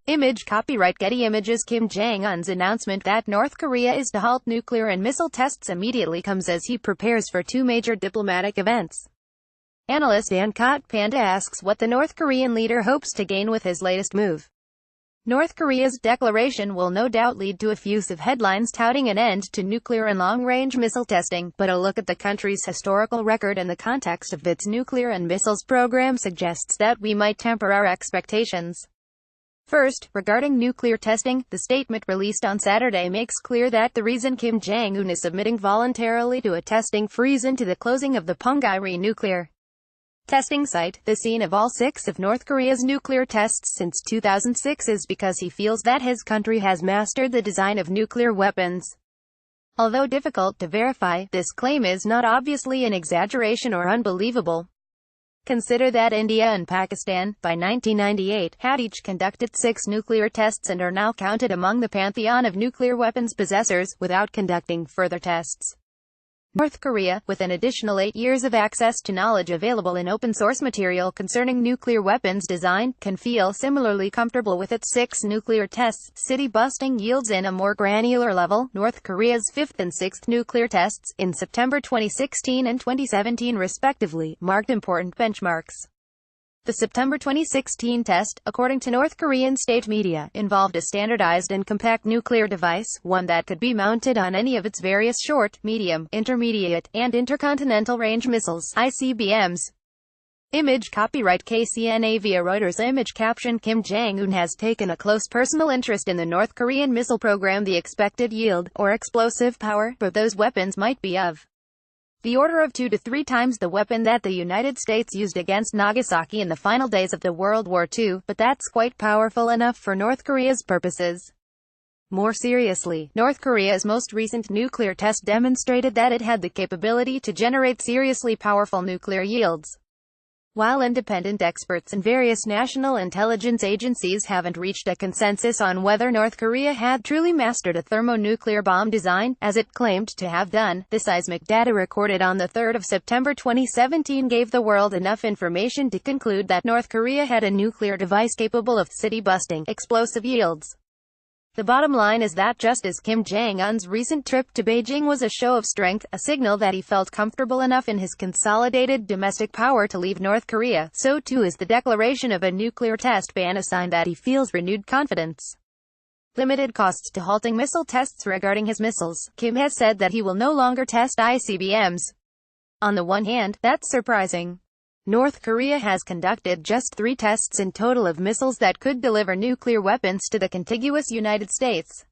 Image copyright Getty Images. Kim Jong-un's announcement that North Korea is to halt nuclear and missile tests immediately comes as he prepares for two major diplomatic events. Analyst Ankot Panda asks what the North Korean leader hopes to gain with his latest move. North Korea's declaration will no doubt lead to effusive headlines touting an end to nuclear and long-range missile testing, but a look at the country's historical record and the context of its nuclear and missiles program suggests that we might temper our expectations. First, regarding nuclear testing, the statement released on Saturday makes clear that the reason Kim Jong-un is submitting voluntarily to a testing freeze into the closing of the Punggye-ri nuclear testing site, the scene of all 6 of North Korea's nuclear tests since 2006, is because he feels that his country has mastered the design of nuclear weapons. Although difficult to verify, this claim is not obviously an exaggeration or unbelievable. Consider that India and Pakistan, by 1998, had each conducted 6 nuclear tests and are now counted among the pantheon of nuclear weapons possessors, without conducting further tests. North Korea, with an additional 8 years of access to knowledge available in open-source material concerning nuclear weapons design, can feel similarly comfortable with its 6 nuclear tests. City-busting yields in a more granular level. North Korea's 5th and 6th nuclear tests, in September 2016 and 2017 respectively, marked important benchmarks. The September 2016 test, according to North Korean state media, involved a standardized and compact nuclear device, one that could be mounted on any of its various short, medium, intermediate, and intercontinental range missiles, ICBMs. Image copyright KCNA via Reuters. Image caption Kim Jong-un has taken a close personal interest in the North Korean missile program. The expected yield, or explosive power, for those weapons might be of the order of 2 to 3 times the weapon that the United States used against Nagasaki in the final days of the World War II, but that's quite powerful enough for North Korea's purposes. More seriously, North Korea's most recent nuclear test demonstrated that it had the capability to generate seriously powerful nuclear yields. While independent experts and various national intelligence agencies haven't reached a consensus on whether North Korea had truly mastered a thermonuclear bomb design, as it claimed to have done, the seismic data recorded on the 3rd of September 2017 gave the world enough information to conclude that North Korea had a nuclear device capable of city-busting, explosive yields. The bottom line is that just as Kim Jong-un's recent trip to Beijing was a show of strength, a signal that he felt comfortable enough in his consolidated domestic power to leave North Korea, so too is the declaration of a nuclear test ban a sign that he feels renewed confidence. Limited costs to halting missile tests. Regarding his missiles, Kim has said that he will no longer test ICBMs. On the one hand, that's surprising. North Korea has conducted just 3 tests in total of missiles that could deliver nuclear weapons to the contiguous United States.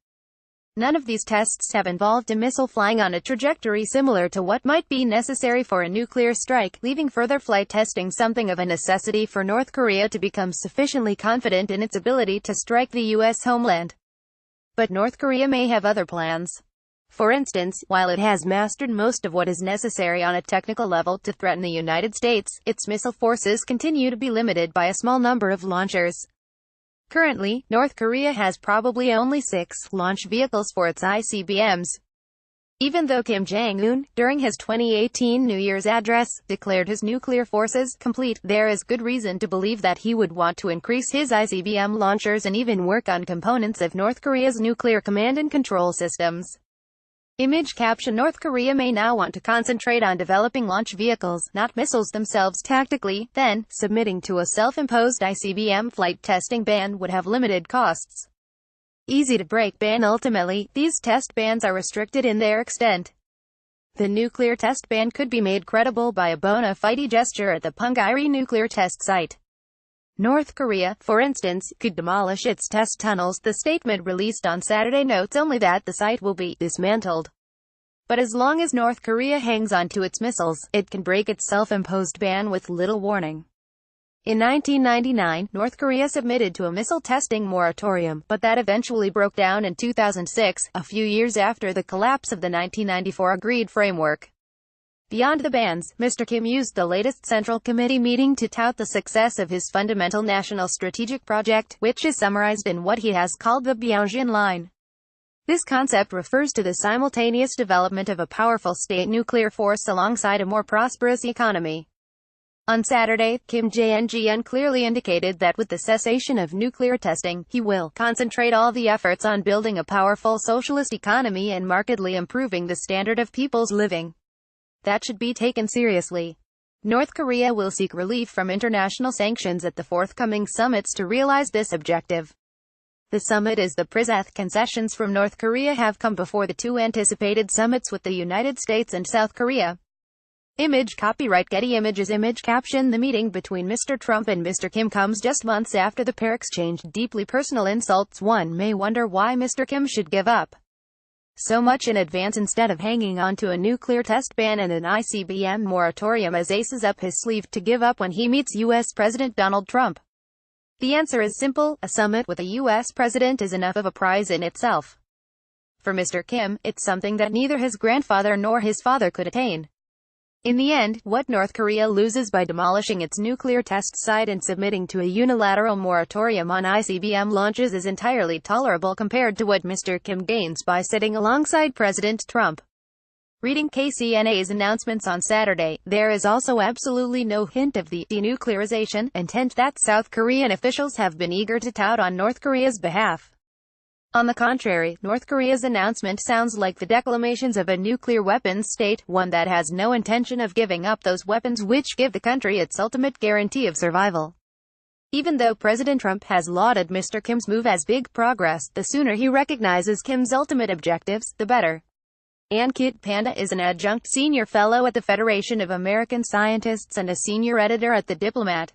None of these tests have involved a missile flying on a trajectory similar to what might be necessary for a nuclear strike, leaving further flight testing something of a necessity for North Korea to become sufficiently confident in its ability to strike the U.S. homeland. But North Korea may have other plans. For instance, while it has mastered most of what is necessary on a technical level to threaten the United States, its missile forces continue to be limited by a small number of launchers. Currently, North Korea has probably only 6 launch vehicles for its ICBMs. Even though Kim Jong-un, during his 2018 New Year's address, declared his nuclear forces complete, there is good reason to believe that he would want to increase his ICBM launchers and even work on components of North Korea's nuclear command and control systems. Image caption North Korea may now want to concentrate on developing launch vehicles, not missiles themselves tactically, then, submitting to a self-imposed ICBM flight testing ban would have limited costs. Easy to break ban. Ultimately, these test bans are restricted in their extent. The nuclear test ban could be made credible by a bona fide gesture at the Punggye-ri nuclear test site. North Korea, for instance, could demolish its test tunnels. The statement released on Saturday notes only that the site will be dismantled. But as long as North Korea hangs on to its missiles, it can break its self-imposed ban with little warning. In 1999, North Korea submitted to a missile testing moratorium, but that eventually broke down in 2006, a few years after the collapse of the 1994 agreed framework. Beyond the bans, Mr. Kim used the latest Central Committee meeting to tout the success of his fundamental national strategic project, which is summarized in what he has called the Pyongyang line. This concept refers to the simultaneous development of a powerful state nuclear force alongside a more prosperous economy. On Saturday, Kim Jong-un clearly indicated that with the cessation of nuclear testing, he will concentrate all the efforts on building a powerful socialist economy and markedly improving the standard of people's living. That should be taken seriously. North Korea will seek relief from international sanctions at the forthcoming summits to realize this objective. The summit is the prizeth concessions from North Korea have come before the two anticipated summits with the United States and South Korea. Image copyright Getty Images Image caption The meeting between Mr. Trump and Mr. Kim comes just months after the pair exchanged deeply personal insults. One may wonder why Mr. Kim should give up so much in advance instead of hanging on to a nuclear test ban and an ICBM moratorium as aces up his sleeve to give up when he meets U.S. President Donald Trump. The answer is simple: a summit with a U.S. president is enough of a prize in itself. For Mr. Kim, it's something that neither his grandfather nor his father could attain. In the end, what North Korea loses by demolishing its nuclear test site and submitting to a unilateral moratorium on ICBM launches is entirely tolerable compared to what Mr. Kim gains by sitting alongside President Trump. Reading KCNA's announcements on Saturday, there is also absolutely no hint of the denuclearization intent that South Korean officials have been eager to tout on North Korea's behalf. On the contrary, North Korea's announcement sounds like the declamations of a nuclear weapons state, one that has no intention of giving up those weapons which give the country its ultimate guarantee of survival. Even though President Trump has lauded Mr. Kim's move as big progress, the sooner he recognizes Kim's ultimate objectives, the better. Ankit Panda is an adjunct senior fellow at the Federation of American Scientists and a senior editor at The Diplomat.